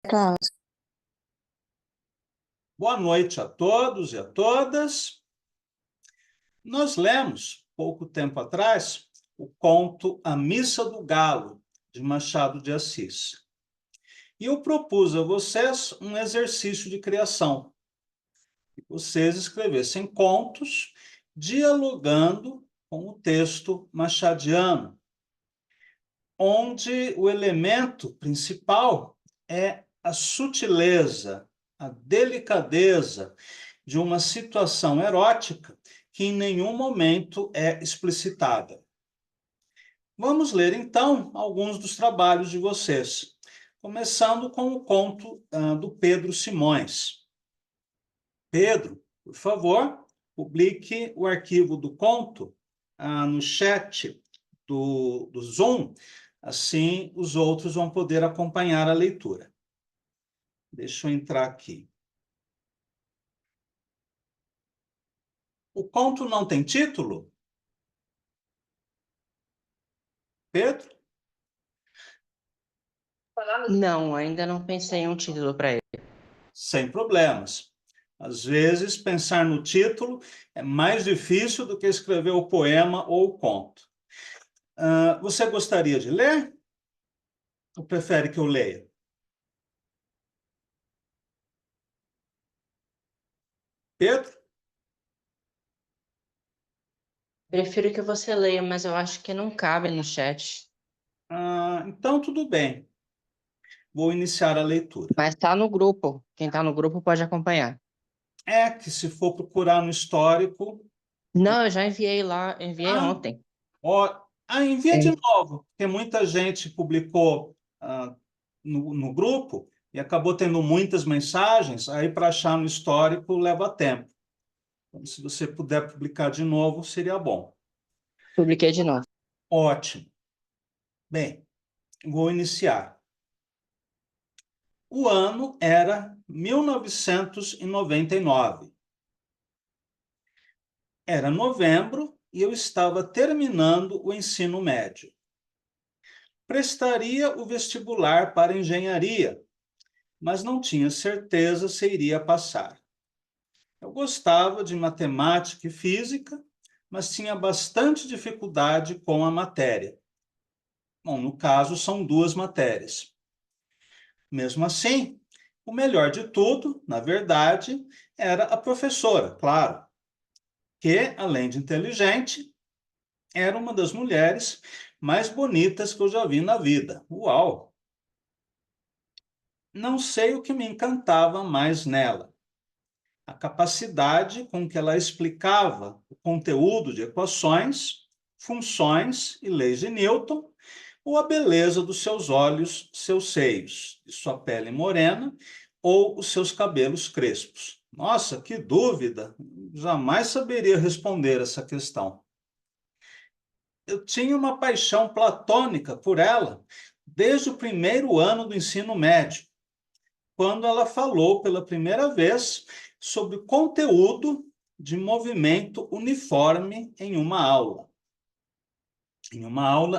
Carlos. Boa noite a todos e a todas. Nós lemos, pouco tempo atrás, o conto A Missa do Galo, de Machado de Assis. E eu propus a vocês um exercício de criação. Que vocês escrevessem contos dialogando com o texto machadiano, onde o elemento principal é a sutileza, a delicadeza de uma situação erótica que em nenhum momento é explicitada. Vamos ler, então, alguns dos trabalhos de vocês, começando com o conto do Pedro Simões. Pedro, por favor, publique o arquivo do conto no chat do Zoom, assim os outros vão poder acompanhar a leitura. Deixa eu entrar aqui. O conto não tem título? Pedro? Não, ainda não pensei em um título para ele. Sem problemas. Às vezes, pensar no título é mais difícil do que escrever o poema ou o conto. Você gostaria de ler? Ou prefere que eu leia? Pedro? Prefiro que você leia, mas eu acho que não cabe no chat. Então, tudo bem. Vou iniciar a leitura. Mas tá no grupo. Quem tá no grupo pode acompanhar. É que se for procurar no histórico... Não, eu já enviei lá, enviei Ah, ontem. envia de É. novo, porque muita gente publicou no grupo e acabou tendo muitas mensagens, aí para achar no histórico leva tempo. Então, se você puder publicar de novo, seria bom. Publiquei de novo. Ótimo. Bem, vou iniciar. O ano era 1999. Era novembro e eu estava terminando o ensino médio. Prestaria o vestibular para engenharia, mas não tinha certeza se iria passar. Eu gostava de matemática e física, mas tinha bastante dificuldade com a matéria. Bom, no caso, são duas matérias. Mesmo assim, o melhor de tudo, na verdade, era a professora, claro, que, além de inteligente, era uma das mulheres mais bonitas que eu já vi na vida. Uau! Não sei o que me encantava mais nela. A capacidade com que ela explicava o conteúdo de equações, funções e leis de Newton, ou a beleza dos seus olhos, seus seios, de sua pele morena ou os seus cabelos crespos. Nossa, que dúvida! Jamais saberia responder essa questão. Eu tinha uma paixão platônica por ela desde o primeiro ano do ensino médio, quando ela falou pela primeira vez sobre o conteúdo de movimento uniforme em uma aula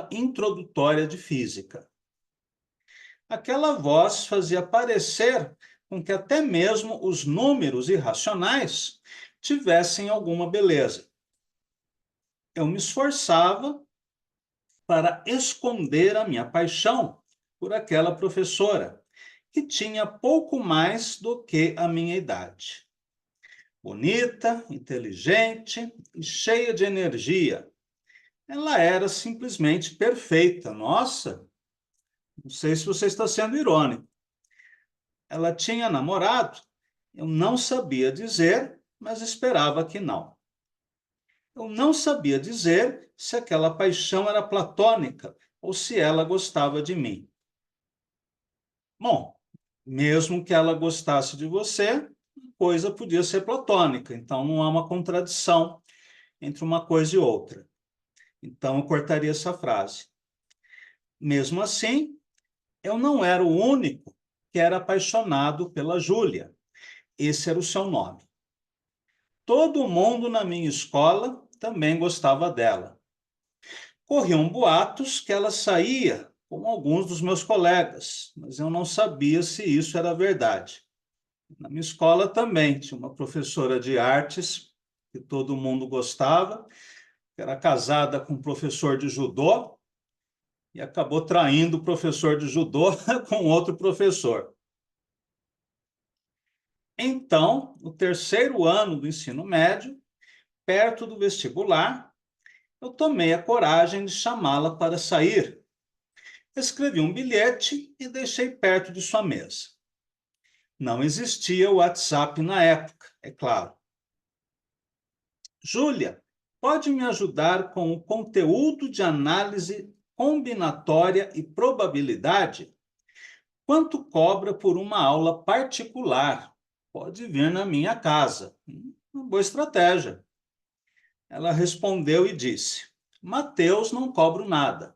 introdutória de física. Aquela voz fazia parecer com que até mesmo os números irracionais tivessem alguma beleza. Eu me esforçava para esconder a minha paixão por aquela professora, que tinha pouco mais do que a minha idade. Bonita, inteligente e cheia de energia. Ela era simplesmente perfeita. Nossa, não sei se você está sendo irônico. Ela tinha namorado? Eu não sabia dizer, mas esperava que não. Eu não sabia dizer se aquela paixão era platônica ou se ela gostava de mim. Bom, mesmo que ela gostasse de você, a coisa podia ser platônica, então não há uma contradição entre uma coisa e outra. Então eu cortaria essa frase. Mesmo assim, eu não era o único que era apaixonado pela Júlia. Esse era o seu nome. Todo mundo na minha escola também gostava dela. Corriam boatos que ela saía com alguns dos meus colegas, mas eu não sabia se isso era verdade. Na minha escola também tinha uma professora de artes que todo mundo gostava, que era casada com um professor de judô e acabou traindo o professor de judô com outro professor. Então, no terceiro ano do ensino médio, perto do vestibular, eu tomei a coragem de chamá-la para sair. Escrevi um bilhete e deixei perto de sua mesa. Não existia o WhatsApp na época, é claro. Júlia, pode me ajudar com o conteúdo de análise combinatória e probabilidade? Quanto cobra por uma aula particular? Pode vir na minha casa. Uma boa estratégia. Ela respondeu e disse: Mateus, não cobro nada.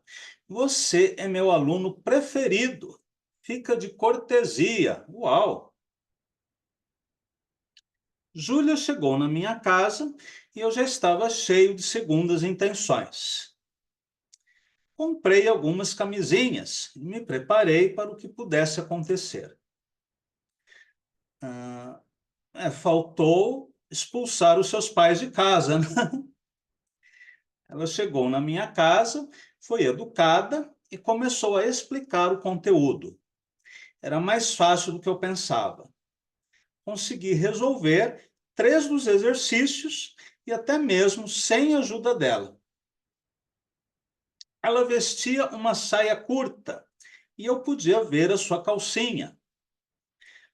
Você é meu aluno preferido. Fica de cortesia. Uau! Júlia chegou na minha casa e eu já estava cheio de segundas intenções. Comprei algumas camisinhas e me preparei para o que pudesse acontecer. Faltou expulsar os seus pais de casa, né? Ela chegou na minha casa, foi educada e começou a explicar o conteúdo. Era mais fácil do que eu pensava. Consegui resolver 3 dos exercícios e até mesmo sem a ajuda dela. Ela vestia uma saia curta e eu podia ver a sua calcinha.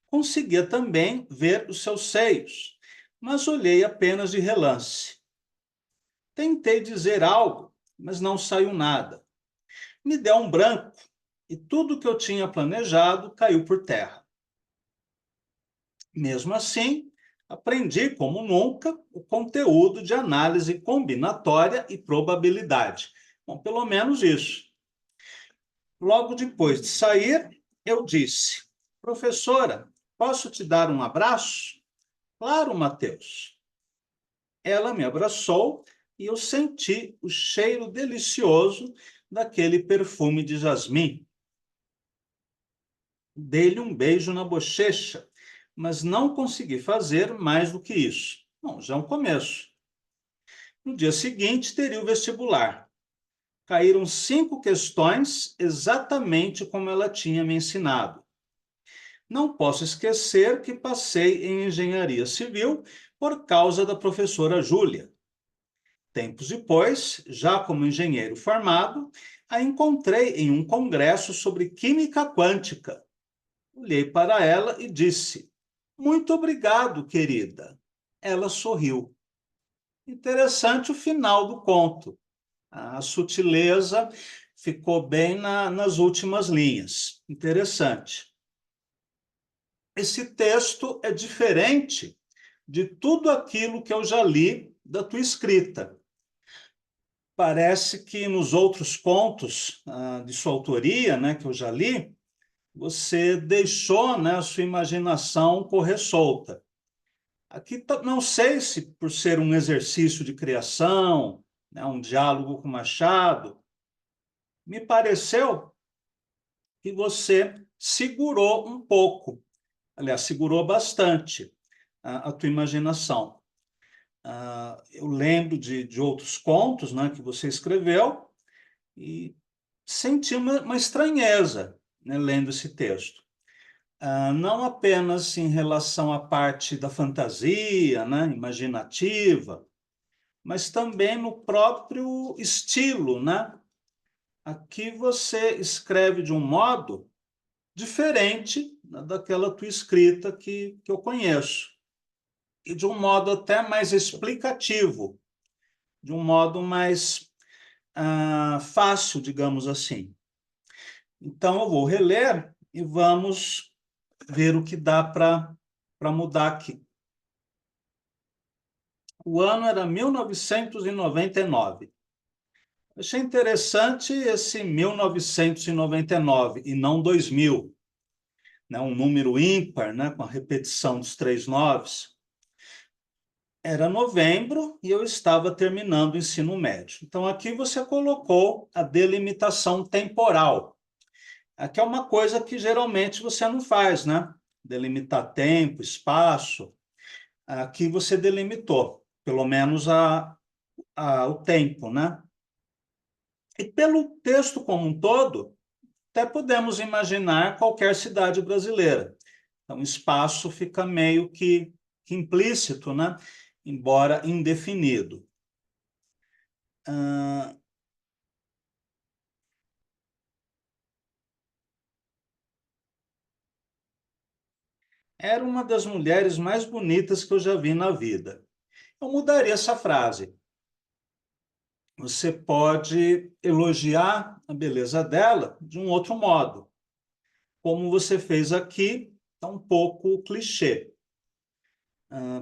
Conseguia também ver os seus seios, mas olhei apenas de relance. Tentei dizer algo, mas não saiu nada. Me deu um branco e tudo que eu tinha planejado caiu por terra. Mesmo assim, aprendi como nunca o conteúdo de análise combinatória e probabilidade. Bom, pelo menos isso. Logo depois de sair, eu disse: Professora, posso te dar um abraço? Claro, Mateus. Ela me abraçou e eu senti o cheiro delicioso daquele perfume de jasmim. Dei-lhe um beijo na bochecha, mas não consegui fazer mais do que isso. Bom, já é um começo. No dia seguinte, teria o vestibular. Caíram 5 questões exatamente como ela tinha me ensinado. Não posso esquecer que passei em engenharia civil por causa da professora Júlia. Tempos depois, já como engenheiro formado, a encontrei em um congresso sobre química quântica. Olhei para ela e disse: Muito obrigado, querida. Ela sorriu. Interessante o final do conto. A sutileza ficou bem nas últimas linhas. Interessante. Esse texto é diferente de tudo aquilo que eu já li da tua escrita. Parece que nos outros contos de sua autoria, né, que eu já li, você deixou, né, a sua imaginação correr solta. Aqui não sei se por ser um exercício de criação, né, um diálogo com Machado, me pareceu que você segurou um pouco, aliás, segurou bastante a tua imaginação. Eu lembro de outros contos, né, que você escreveu e senti uma estranheza, né, lendo esse texto. Não apenas em relação à parte da fantasia, né, imaginativa, mas também no próprio estilo, né? Aqui você escreve de um modo diferente, né, daquela tua escrita que eu conheço, e de um modo até mais explicativo, de um modo mais fácil, digamos assim. Então, eu vou reler e vamos ver o que dá para mudar aqui. O ano era 1999. Achei interessante esse 1999 e não 2000, né? Um número ímpar, né? Com a repetição dos 3 noves. Era novembro e eu estava terminando o ensino médio. Então, aqui você colocou a delimitação temporal. Aqui é uma coisa que geralmente você não faz, né? Delimitar tempo, espaço. Aqui você delimitou, pelo menos o tempo, né? E pelo texto como um todo, até podemos imaginar qualquer cidade brasileira. Então, espaço fica meio que implícito, né? Embora indefinido. Ah, era uma das mulheres mais bonitas que eu já vi na vida. Eu mudaria essa frase. Você pode elogiar a beleza dela de um outro modo. Como você fez aqui, é um pouco clichê.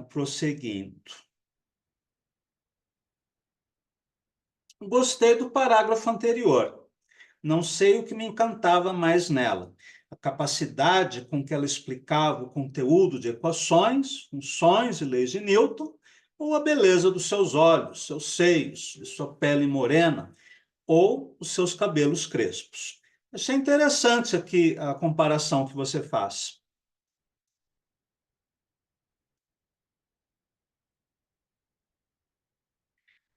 Prosseguindo. Gostei do parágrafo anterior. Não sei o que me encantava mais nela. A capacidade com que ela explicava o conteúdo de equações, funções e leis de Newton, ou a beleza dos seus olhos, seus seios, de sua pele morena, ou os seus cabelos crespos. Achei interessante aqui a comparação que você faz.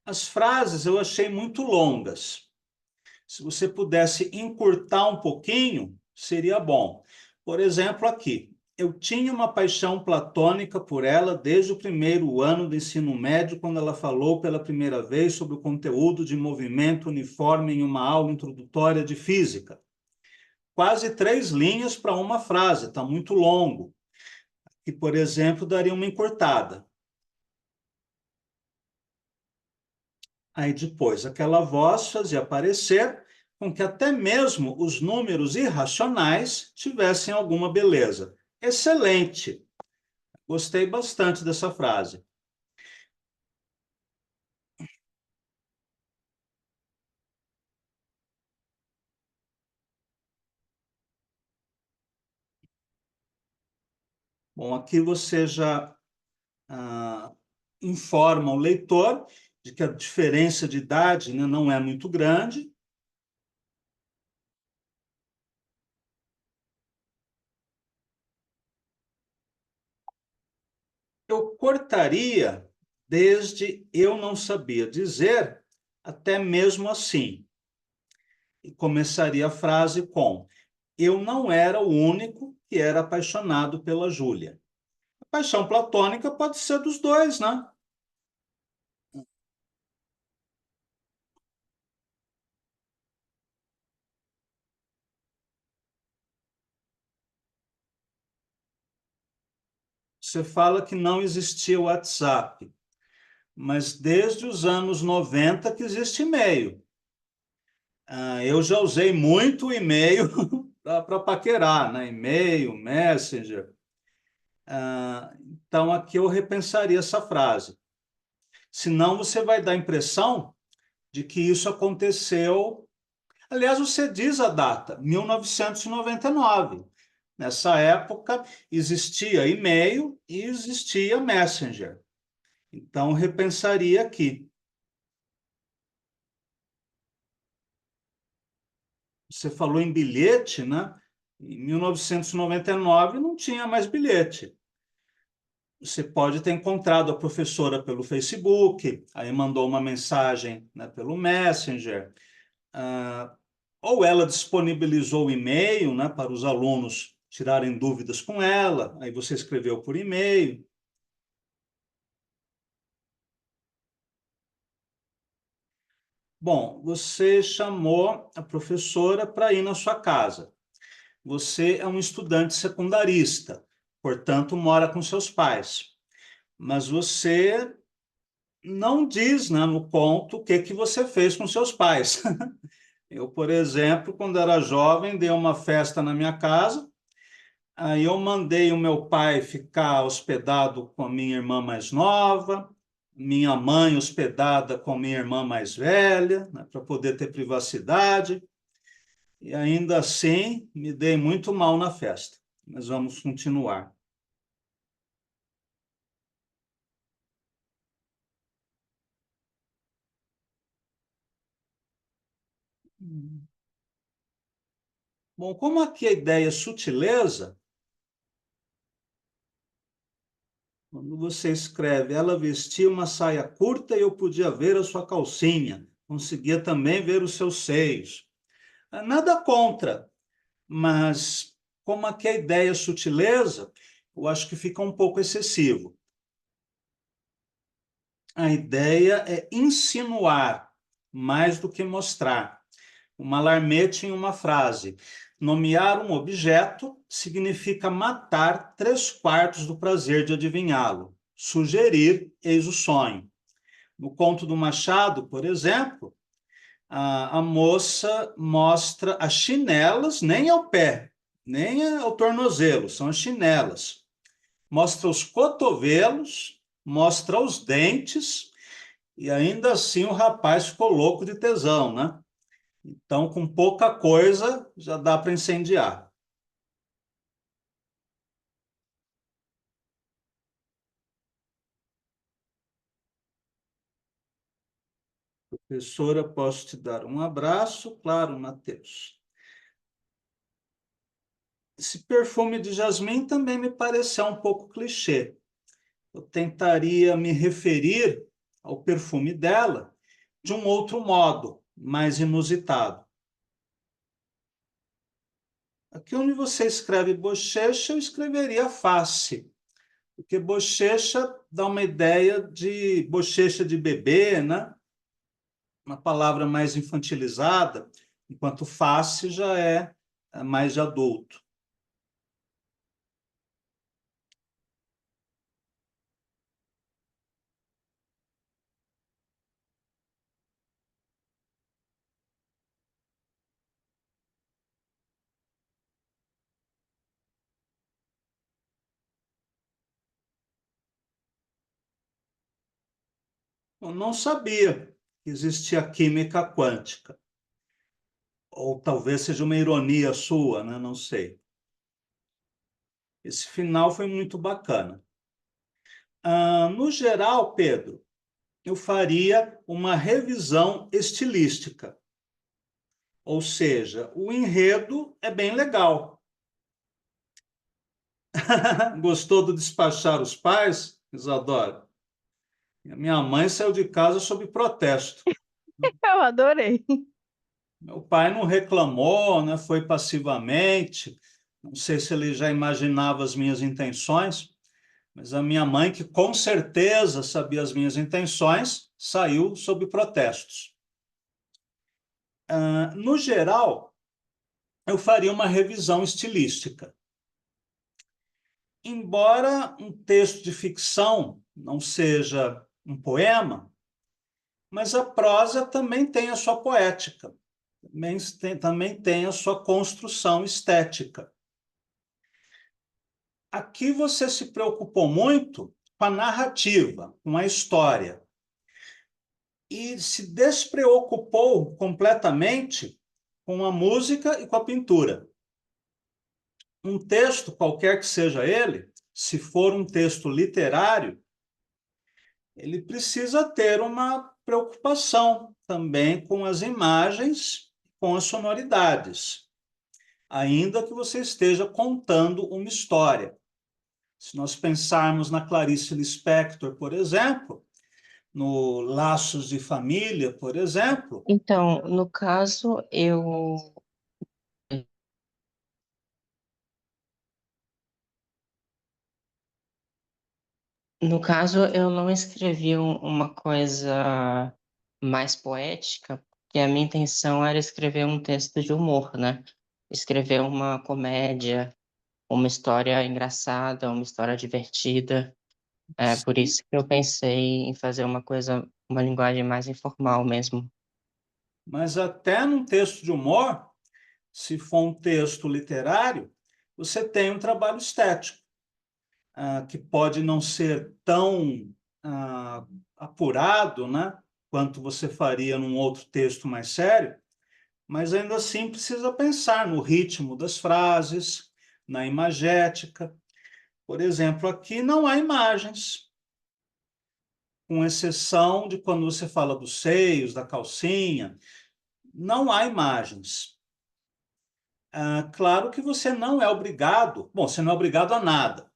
As frases eu achei muito longas. Se você pudesse encurtar um pouquinho, seria bom. Por exemplo, aqui. Eu tinha uma paixão platônica por ela desde o primeiro ano do ensino médio, quando ela falou pela primeira vez sobre o conteúdo de movimento uniforme em uma aula introdutória de física. Quase 3 linhas para uma frase, está muito longo. E, por exemplo, daria uma encurtada. Aí depois, aquela voz fazia parecer com que até mesmo os números irracionais tivessem alguma beleza. Excelente! Gostei bastante dessa frase. Bom, aqui você já ah, informa o leitor de que a diferença de idade, né, não é muito grande. Eu cortaria desde eu não sabia dizer até mesmo assim. E começaria a frase com: eu não era o único que era apaixonado pela Júlia. A paixão platônica pode ser dos dois, né? Você fala que não existia o WhatsApp, mas desde os anos 90 que existe e-mail. Eu já usei muito e-mail para paquerar, né? E-mail, Messenger. Então, aqui eu repensaria essa frase. Senão, você vai dar a impressão de que isso aconteceu. Aliás, você diz a data, 1999. Nessa época, existia e-mail e existia Messenger. Então, repensaria aqui. Você falou em bilhete, né? Em 1999 não tinha mais bilhete. Você pode ter encontrado a professora pelo Facebook, aí mandou uma mensagem, né, pelo Messenger, ah, ou ela disponibilizou o e-mail, né, para os alunos tirarem dúvidas com ela, aí você escreveu por e-mail. Bom, você chamou a professora para ir na sua casa. Você é um estudante secundarista, portanto, mora com seus pais. Mas você não diz, né, no conto o que, que você fez com seus pais. Eu, por exemplo, quando era jovem, dei uma festa na minha casa, aí eu mandei o meu pai ficar hospedado com a minha irmã mais nova, minha mãe hospedada com a minha irmã mais velha, né, para poder ter privacidade, e ainda assim me dei muito mal na festa. Mas vamos continuar. Bom, como aqui a ideia é sutileza, quando você escreve, ela vestia uma saia curta e eu podia ver a sua calcinha, conseguia também ver os seus seios. Nada contra, mas como aqui a ideia é sutileza, eu acho que fica um pouco excessivo. A ideia é insinuar mais do que mostrar. O Mallarmé em uma frase: nomear um objeto significa matar 3/4 do prazer de adivinhá-lo. Sugerir, eis o sonho. No conto do Machado, por exemplo, a moça mostra as chinelas, nem ao pé, nem ao tornozelo, são as chinelas. Mostra os cotovelos, mostra os dentes, e ainda assim o rapaz ficou louco de tesão, né? Então, com pouca coisa, já dá para incendiar. Professora, posso te dar um abraço? Claro, Matheus. Esse perfume de jasmim também me pareceu um pouco clichê. Eu tentaria me referir ao perfume dela de um outro modo, mais inusitado. Aqui onde você escreve bochecha, eu escreveria face, porque bochecha dá uma ideia de bochecha de bebê, né? Uma palavra mais infantilizada, enquanto face já é mais de adulto. Eu não sabia que existia química quântica, ou talvez seja uma ironia sua, né? Não sei. Esse final foi muito bacana. No geral, Pedro, eu faria uma revisão estilística, ou seja, o enredo é bem legal. Gostou do Despachar os Pais, Isadora? A minha mãe saiu de casa sob protesto. Eu adorei. Meu pai não reclamou, né? Foi passivamente. Não sei se ele já imaginava as minhas intenções, mas a minha mãe, que com certeza sabia as minhas intenções, saiu sob protestos. No geral, eu faria uma revisão estilística. Embora um texto de ficção não seja um poema, mas a prosa também tem a sua poética, também tem a sua construção estética. Aqui você se preocupou muito com a narrativa, com a história, e se despreocupou completamente com a música e com a pintura. Um texto, qualquer que seja ele, se for um texto literário, ele precisa ter uma preocupação também com as imagens, com as sonoridades, ainda que você esteja contando uma história. Se nós pensarmos na Clarice Lispector, por exemplo, no Laços de Família, por exemplo. Então, no caso, eu não escrevi uma coisa mais poética, porque a minha intenção era escrever um texto de humor, né? Escrever uma comédia, uma história engraçada, uma história divertida. É por isso que eu pensei em fazer uma coisa, uma linguagem mais informal mesmo. Mas até num texto de humor, se for um texto literário, você tem um trabalho estético, que pode não ser tão ah, apurado, né, quanto você faria num outro texto mais sério, mas ainda assim precisa pensar no ritmo das frases, na imagética. Por exemplo, aqui não há imagens, com exceção de quando você fala dos seios, da calcinha, não há imagens. Claro que você não é obrigado, bom, você não é obrigado a nada,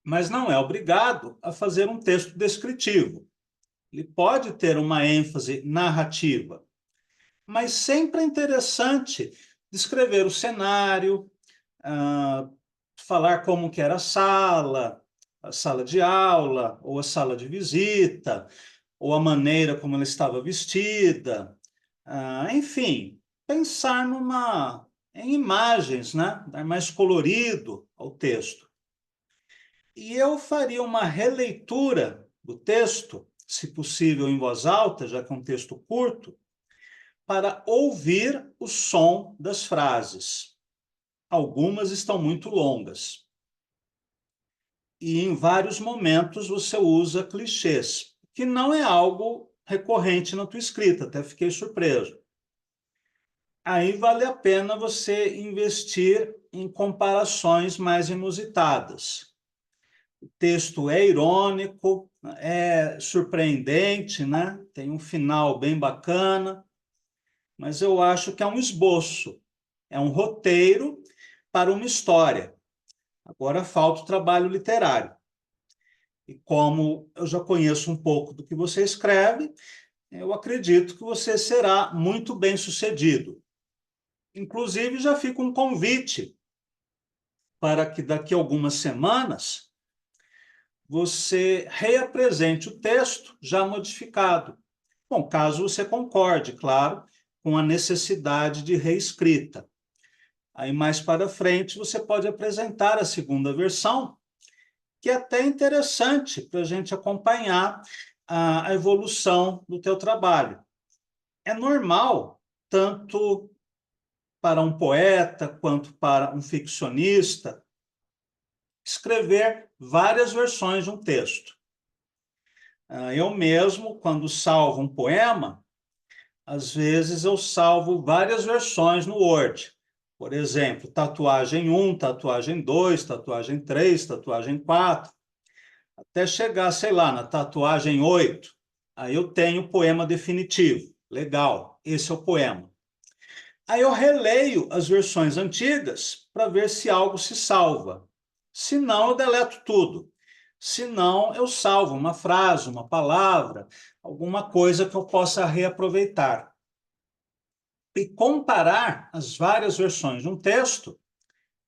mas não é obrigado a fazer um texto descritivo. Ele pode ter uma ênfase narrativa, mas sempre é interessante descrever o cenário, ah, falar como que era a sala de aula, ou a sala de visita, ou a maneira como ela estava vestida, enfim, pensar em imagens, né? Dar mais colorido ao texto. E eu faria uma releitura do texto, se possível em voz alta, já que é um texto curto, para ouvir o som das frases. Algumas estão muito longas. E em vários momentos você usa clichês, que não é algo recorrente na tua escrita, até fiquei surpreso. Aí vale a pena você investir em comparações mais inusitadas. O texto é irônico, é surpreendente, né? Tem um final bem bacana, mas eu acho que é um esboço, é um roteiro para uma história. Agora falta o trabalho literário. E como eu já conheço um pouco do que você escreve, eu acredito que você será muito bem-sucedido. Inclusive, já fica um convite para que daqui a algumas semanas você reapresente o texto já modificado. Bom, caso você concorde, claro, com a necessidade de reescrita. Aí mais para frente você pode apresentar a segunda versão, que é até interessante para a gente acompanhar a evolução do teu trabalho. É normal, tanto para um poeta quanto para um ficcionista, escrever várias versões de um texto. Eu mesmo, quando salvo um poema, às vezes eu salvo várias versões no Word. Por exemplo, tatuagem 1, tatuagem 2, tatuagem 3, tatuagem 4, até chegar, sei lá, na tatuagem 8. Aí eu tenho o poema definitivo. Legal, esse é o poema. Aí eu releio as versões antigas para ver se algo se salva. Se não, eu deleto tudo. Se não, eu salvo uma frase, uma palavra, alguma coisa que eu possa reaproveitar. E comparar as várias versões de um texto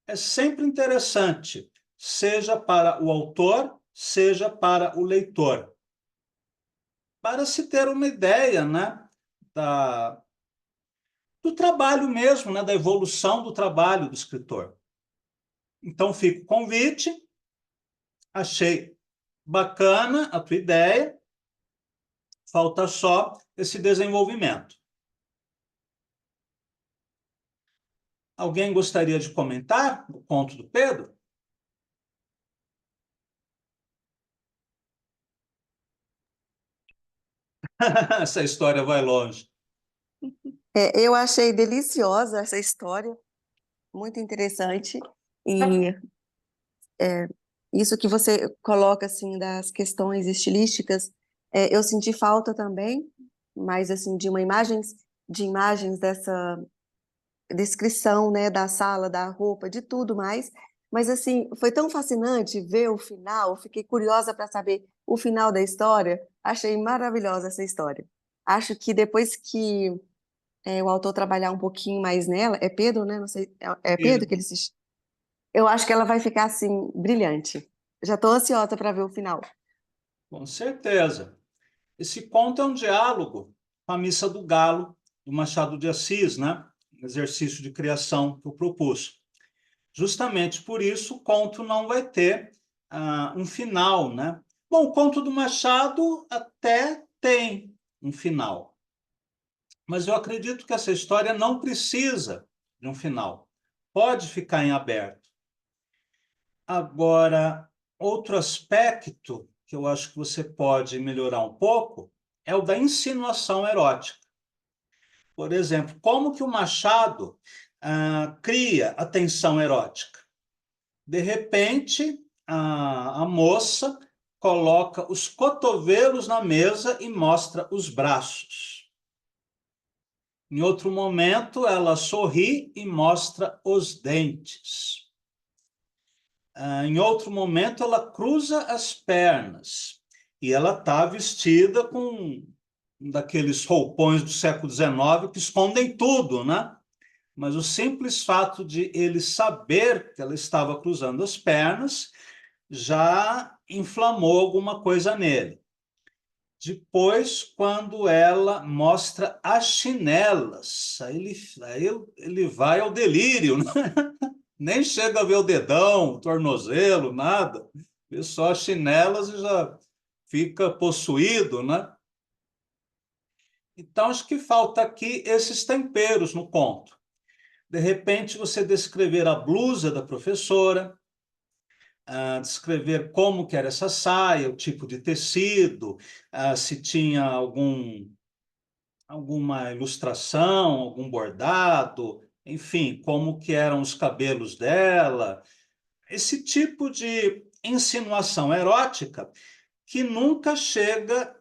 é sempre interessante, seja para o autor, seja para o leitor, para se ter uma ideia, né, do trabalho mesmo, né, da evolução do trabalho do escritor. Então, fica o convite, achei bacana a tua ideia, falta só esse desenvolvimento. Alguém gostaria de comentar o conto do Pedro? Essa história vai longe. Eu achei deliciosa essa história, muito interessante. E isso que você coloca assim das questões estilísticas, eu senti falta também, mas assim de imagens dessa descrição, né, da sala, da roupa, de tudo mais. Mas assim, foi tão fascinante ver o final, fiquei curiosa para saber o final da história. Achei maravilhosa essa história. Acho que depois que o autor trabalhar um pouquinho mais nela, é Pedro, né? Não sei, é Pedro que Pedro, ele se... Eu acho que ela vai ficar assim brilhante. Já estou ansiosa para ver o final. com certeza. Esse conto é um diálogo com a Missa do Galo, do Machado de Assis, né? Um exercício de criação que eu propus. Justamente por isso, o conto não vai ter um final, né? Bom, o conto do Machado até tem um final, mas eu acredito que essa história não precisa de um final. Pode ficar em aberto. Agora, outro aspecto que eu acho que você pode melhorar um pouco é o da insinuação erótica. Por exemplo, como que o Machado cria a tensão erótica? De repente, a moça coloca os cotovelos na mesa e mostra os braços. Em outro momento, ela sorri e mostra os dentes. Em outro momento, ela cruza as pernas e ela está vestida com um daqueles roupões do século XIX que escondem tudo, né? Mas o simples fato de ele saber que ela estava cruzando as pernas já inflamou alguma coisa nele. Depois, quando ela mostra as chinelas, aí ele vai ao delírio, né? Nem chega a ver o dedão, o tornozelo, nada. Vê só as chinelas e já fica possuído, né? Então, acho que falta aqui esses temperos no conto. De repente, você descrever a blusa da professora, descrever como que era essa saia, o tipo de tecido, se tinha alguma ilustração, algum bordado, enfim, como que eram os cabelos dela, esse tipo de insinuação erótica que nunca chega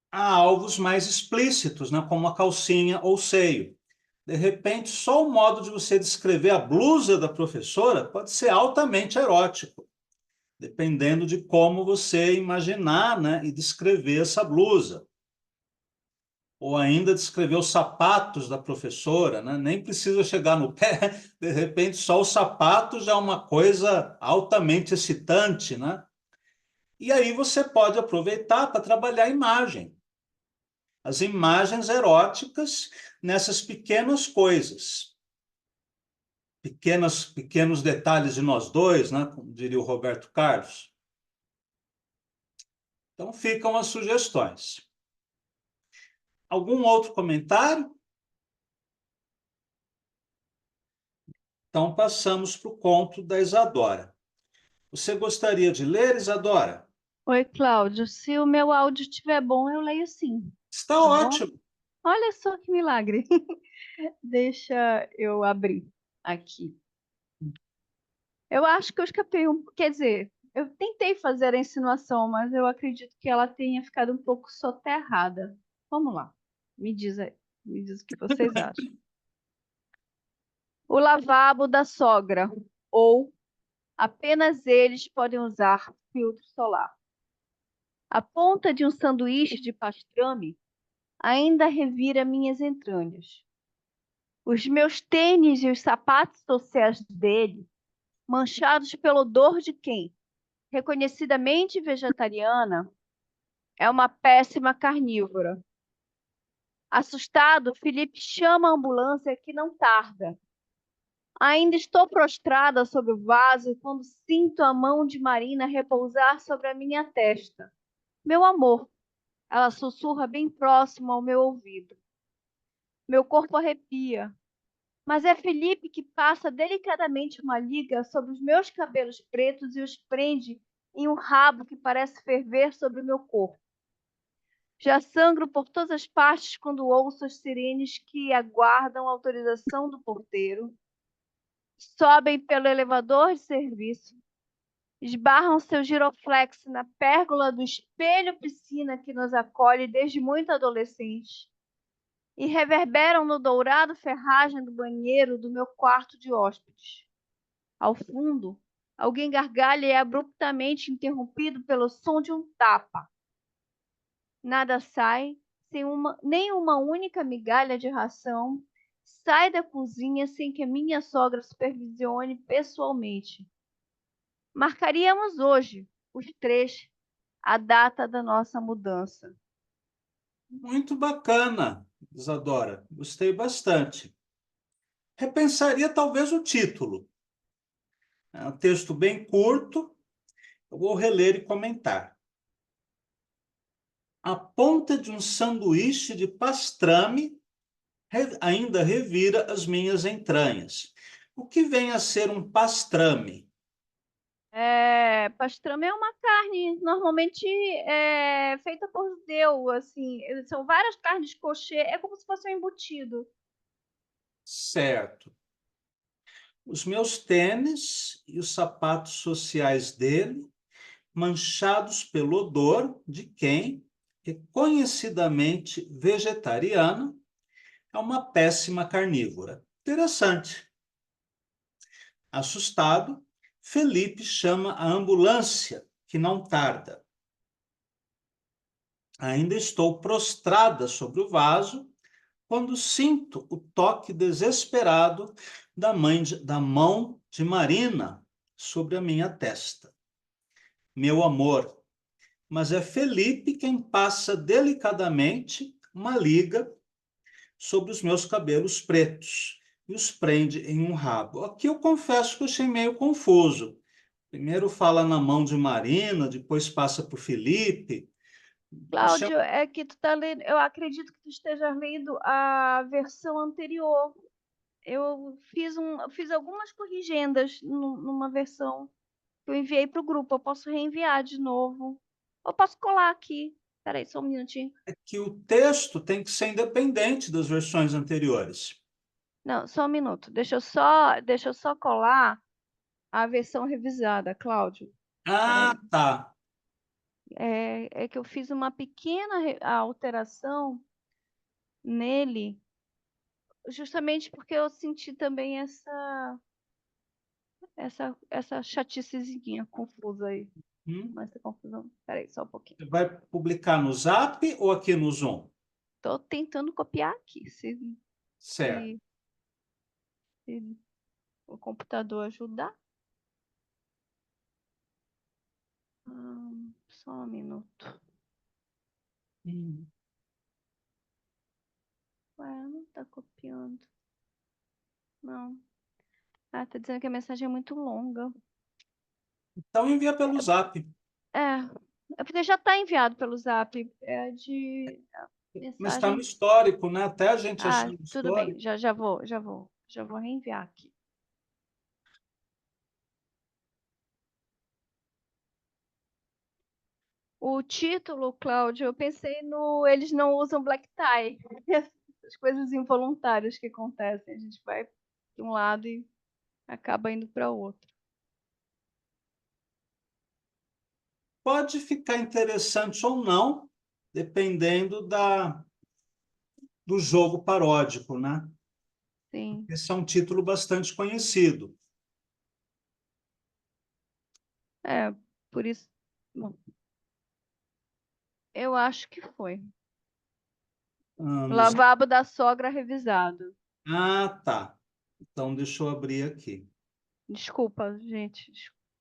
a alvos mais explícitos, né, como a calcinha ou o seio. De repente, só o modo de você descrever a blusa da professora pode ser altamente erótico, dependendo de como você imaginar, né, e descrever essa blusa. Ou ainda descrever os sapatos da professora, né? Nem precisa chegar no pé, de repente só o sapato já é uma coisa altamente excitante, né? E aí você pode aproveitar para trabalhar a imagem, as imagens eróticas nessas pequenas coisas, pequenos detalhes de nós dois, né? Como diria o Roberto Carlos. Então ficam as sugestões. Algum outro comentário? Então passamos para o conto da Isadora. Você gostaria de ler, Isadora? Oi, Cláudio. Se o meu áudio estiver bom, eu leio sim. Está Tá bom? ótimo. Olha só que milagre. Deixa eu abrir aqui. Eu acho que eu escapei quer dizer, eu tentei fazer a insinuação, mas eu acredito que ela tenha ficado um pouco soterrada. Vamos lá. Me diz aí. Me diz o que vocês acham. O lavabo da sogra, ou apenas eles podem usar filtro solar. A ponta de um sanduíche de pastrame ainda revira minhas entranhas. Os meus tênis e os sapatos sociais dele, manchados pelo odor de quem, reconhecidamente vegetariana, é uma péssima carnívora. Assustado, Felipe chama a ambulância que não tarda. Ainda estou prostrada sobre o vaso quando sinto a mão de Marina repousar sobre a minha testa. Meu amor, ela sussurra bem próximo ao meu ouvido. Meu corpo arrepia, mas é Felipe que passa delicadamente uma liga sobre os meus cabelos pretos e os prende em um rabo que parece ferver sobre o meu corpo. Já sangro por todas as partes quando ouço as sirenes que aguardam a autorização do porteiro. Sobem pelo elevador de serviço, esbarram seu giroflex na pérgola do espelho piscina que nos acolhe desde muito adolescente e reverberam no dourado ferragem do banheiro do meu quarto de hóspedes. Ao fundo, alguém gargalha e é abruptamente interrompido pelo som de um tapa. Nada sai, nem uma única migalha de ração sai da cozinha sem que a minha sogra supervisione pessoalmente. Marcaríamos hoje, os três, a data da nossa mudança. Muito bacana, Isadora. Gostei bastante. Repensaria talvez o título. É um texto bem curto. Eu vou reler e comentar. A ponta de um sanduíche de pastrame ainda revira as minhas entranhas. O que vem a ser um pastrame? Pastrame é uma carne normalmente feita por judeu, assim, são várias carnes kosher, é como se fosse um embutido. Certo. Os meus tênis e os sapatos sociais dele, manchados pelo odor de quem, reconhecidamente vegetariana, é uma péssima carnívora. Interessante. Assustado, Felipe chama a ambulância, que não tarda. Ainda estou prostrada sobre o vaso, quando sinto o toque desesperado da mão de Marina sobre a minha testa. Meu amor, mas é Felipe quem passa delicadamente uma liga sobre os meus cabelos pretos e os prende em um rabo. Aqui eu confesso que eu achei meio confuso. Primeiro fala na mão de Marina, depois passa por Felipe. Achei... Cláudio, é que tu tá lendo, eu acredito que tu esteja lendo a versão anterior. Eu fiz algumas corrigendas numa versão que eu enviei para o grupo. Eu posso reenviar de novo. Eu posso colar aqui. Espera aí, só um minutinho. É que o texto tem que ser independente das versões anteriores. Não, só um minuto. Deixa eu só colar a versão revisada, Cláudio. Ah, Peraí. tá. É que eu fiz uma pequena alteração nele, justamente porque eu senti também essa chaticezinha confusa aí. Hum. Essa confusão. Peraí, só um pouquinho. Você vai publicar no Zap ou aqui no Zoom? Tô tentando copiar aqui. Certo. Se, se o computador ajudar. Só um minuto. Hum. Ué, não tá copiando. Não. Ah, tá dizendo que a mensagem é muito longa. Então envia pelo Zap. É porque já tá enviado pelo Zap. É de Mas está no mensagem. histórico, né? Até a gente achar Ah, no tudo bem. histórico. Já vou reenviar aqui. O título, Cláudio, eu pensei no Eles Não Usam Black Tie. As coisas involuntárias que acontecem. A gente vai de um lado e acaba indo para outro. Pode ficar interessante ou não, dependendo do jogo paródico, né? Sim. Esse é um título bastante conhecido. É, por isso. Bom, eu acho que foi. Nos... Lavabo da sogra revisado. Ah, tá. Então, deixa eu abrir aqui. Desculpa, gente.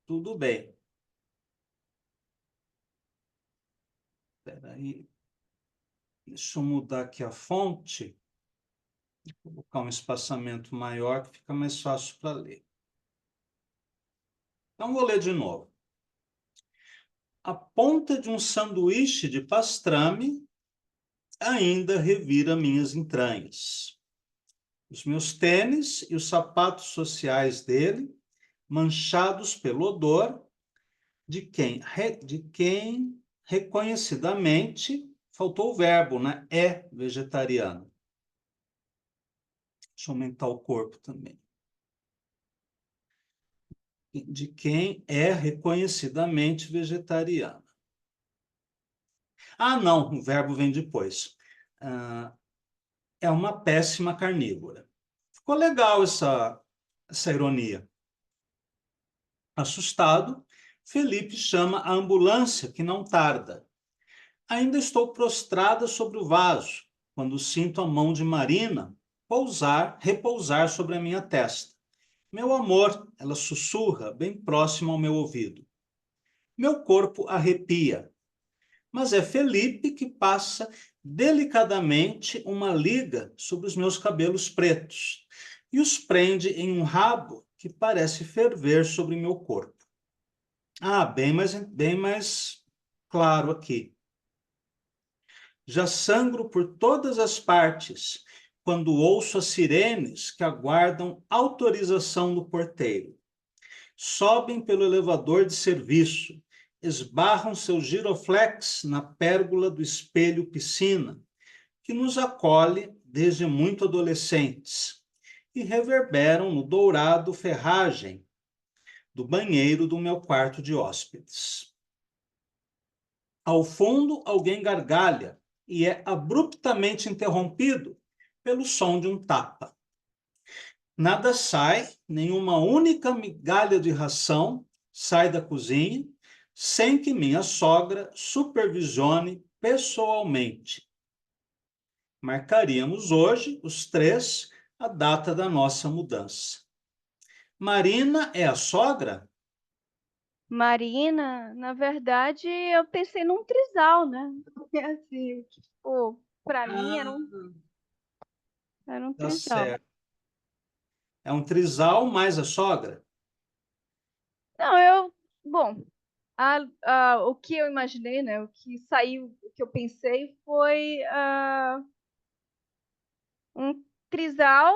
Tudo bem. Espera aí. Deixa eu mudar aqui a fonte. Vou colocar um espaçamento maior, que fica mais fácil para ler. Então, vou ler de novo. A ponta de um sanduíche de pastrame ainda revira minhas entranhas. Os meus tênis e os sapatos sociais dele, manchados pelo odor de quem reconhecidamente, faltou o verbo, né? É vegetariano. Deixa eu aumentar o corpo também. De quem é reconhecidamente vegetariano. Ah, não, o verbo vem depois. É uma péssima carnívora. Ficou legal essa ironia. Assustado, Felipe chama a ambulância, que não tarda. Ainda estou prostrada sobre o vaso, quando sinto a mão de Marina repousar sobre a minha testa. Meu amor, ela sussurra, bem próximo ao meu ouvido. Meu corpo arrepia, mas é Felipe que passa delicadamente uma liga sobre os meus cabelos pretos e os prende em um rabo que parece ferver sobre meu corpo. Ah, bem mais claro aqui. Já sangro por todas as partes quando ouço as sirenes que aguardam autorização do porteiro. Sobem pelo elevador de serviço, esbarram seu giroflex na pérgola do espelho piscina, que nos acolhe desde muito adolescentes, e reverberam no dourado ferragem do banheiro do meu quarto de hóspedes. Ao fundo, alguém gargalha e é abruptamente interrompido pelo som de um tapa. Nada sai, nenhuma única migalha de ração sai da cozinha sem que minha sogra supervisione pessoalmente. Marcaríamos hoje, os três, a data da nossa mudança. Marina é a sogra? Marina, na verdade, eu pensei num trisal, né? Assim, tipo, para mim era um Tá trisal. certo. É um trisal mais a sogra? Não, bom, o que eu imaginei, né? O que saiu, o que eu pensei foi um trisal,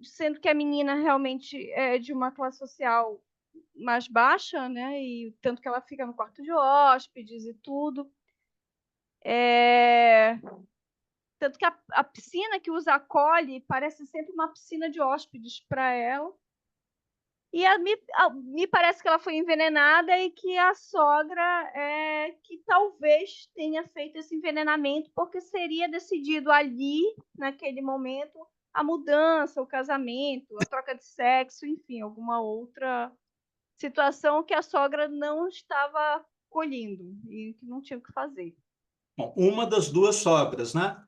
sendo que a menina realmente é de uma classe social mais baixa, né? E tanto que ela fica no quarto de hóspedes e tudo. Tanto que a piscina que os acolhe parece sempre uma piscina de hóspedes para ela. E me parece que ela foi envenenada e que a sogra que talvez tenha feito esse envenenamento porque seria decidido ali, naquele momento, a mudança, o casamento, a troca de sexo, enfim, alguma outra situação que a sogra não estava colhendo e que não tinha o que fazer. Bom, uma das duas sogras, né?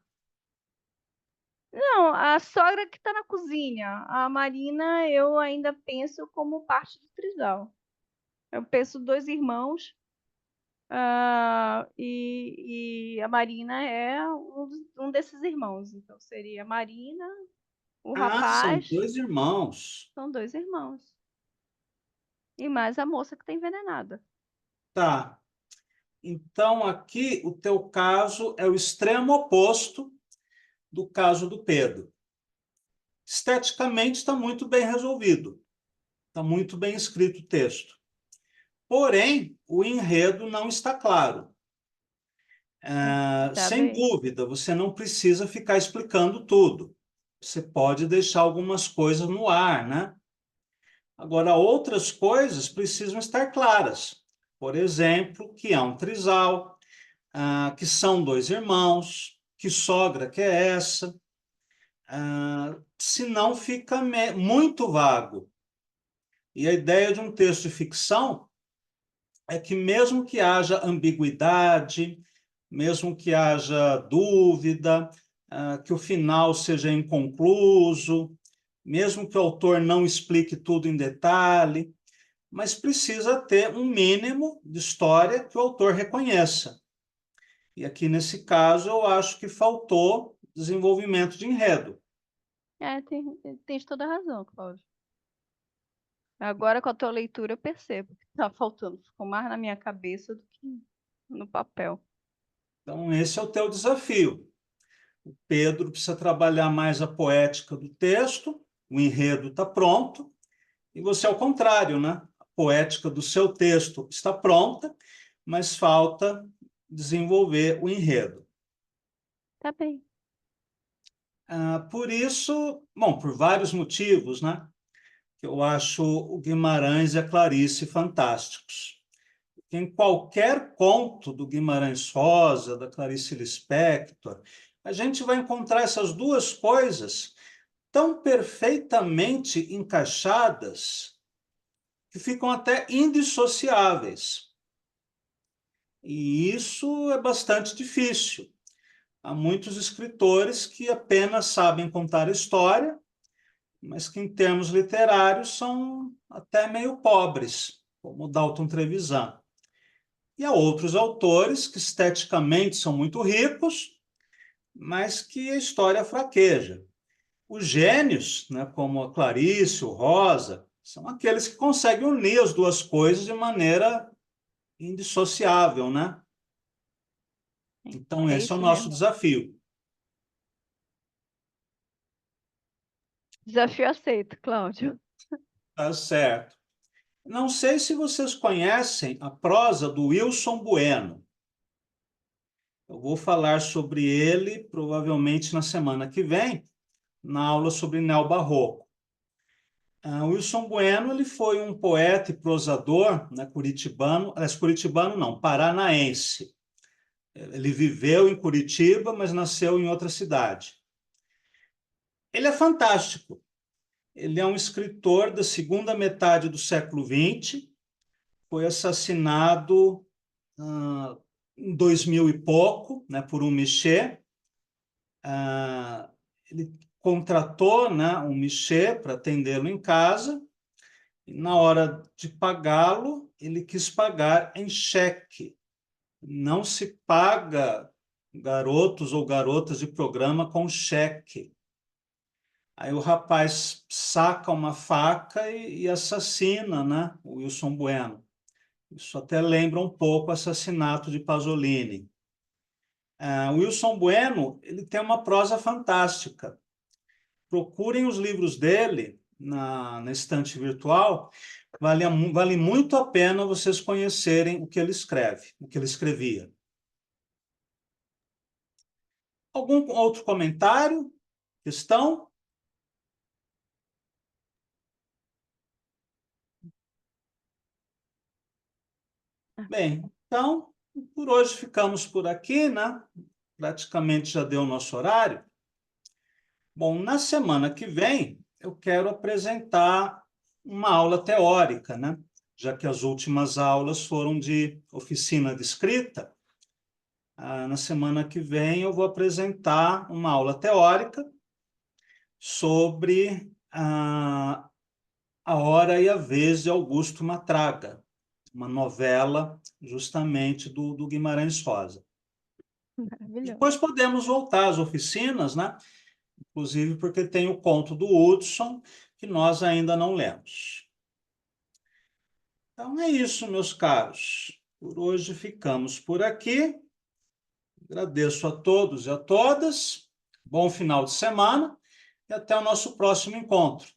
Não, a sogra que está na cozinha. A Marina eu ainda penso como parte do trisal. Eu penso dois irmãos, e a Marina é um desses irmãos. Então seria a Marina, o Ah, são rapaz, dois irmãos. são dois irmãos. E mais a moça que está envenenada. Tá. Então, aqui, o teu caso é o extremo oposto do caso do Pedro. Esteticamente, está muito bem resolvido. Está muito bem escrito o texto. Porém, o enredo não está claro. Tá Sem bem? dúvida, você não precisa ficar explicando tudo. Você pode deixar algumas coisas no ar, né? Agora, outras coisas precisam estar claras. Por exemplo, que é um trisal, que são dois irmãos, que sogra que é essa, senão fica muito vago. E a ideia de um texto de ficção é que, mesmo que haja ambiguidade, mesmo que haja dúvida, que o final seja inconcluso, mesmo que o autor não explique tudo em detalhe, mas precisa ter um mínimo de história que o autor reconheça. E aqui, nesse caso, eu acho que faltou desenvolvimento de enredo. Tens toda a razão, Cláudio. Agora, com a tua leitura, eu percebo que está faltando. Ficou mais na minha cabeça do que no papel. Então, esse é o teu desafio. O Pedro precisa trabalhar mais a poética do texto, o enredo está pronto, e você, ao contrário, né? A poética do seu texto está pronta, mas falta desenvolver o enredo. Tá bem. Por isso, bom, por vários motivos, né? Que eu acho o Guimarães e a Clarice fantásticos. Em qualquer conto do Guimarães Rosa, da Clarice Lispector, a gente vai encontrar essas duas coisas tão perfeitamente encaixadas que ficam até indissociáveis. E isso é bastante difícil. Há muitos escritores que apenas sabem contar a história, mas que, em termos literários, são até meio pobres, como Dalton Trevisan. E há outros autores que esteticamente são muito ricos, mas que a história fraqueja. Os gênios, né, como a Clarice, o Rosa, são aqueles que conseguem unir as duas coisas de maneira indissociável, né? Então, É esse é o isso nosso mesmo. desafio. Desafio aceito, Cláudio. Tá certo. Não sei se vocês conhecem a prosa do Wilson Bueno. Eu vou falar sobre ele provavelmente na semana que vem, na aula sobre neobarroco. Wilson Bueno, ele foi um poeta e prosador, né, curitibano, curitibano não, paranaense. Ele viveu em Curitiba, mas nasceu em outra cidade. Ele é fantástico. Ele é um escritor da segunda metade do século XX, foi assassinado em 2000 e pouco, né, por um Michê. Ele contratou, né, um Michê para atendê-lo em casa, e na hora de pagá-lo, ele quis pagar em cheque. Não se paga garotos ou garotas de programa com cheque. Aí o rapaz saca uma faca e assassina, né, o Wilson Bueno. Isso até lembra um pouco o assassinato de Pasolini. Wilson Bueno, ele tem uma prosa fantástica. Procurem os livros dele na estante virtual. Vale muito a pena vocês conhecerem o que ele escreve, o que ele escrevia. Algum outro comentário? Questão? Bem, então, por hoje ficamos por aqui, né? Praticamente já deu o nosso horário. Bom, na semana que vem, eu quero apresentar uma aula teórica, né? Já que as últimas aulas foram de oficina de escrita. Na semana que vem, eu vou apresentar uma aula teórica sobre a Hora e a Vez de Augusto Matraga, uma novela justamente do Guimarães Rosa. Maravilhoso. Depois podemos voltar às oficinas, né? Inclusive porque tem o conto do Hudson, que nós ainda não lemos. Então é isso, meus caros. Por hoje ficamos por aqui. Agradeço a todos e a todas. Bom final de semana e até o nosso próximo encontro.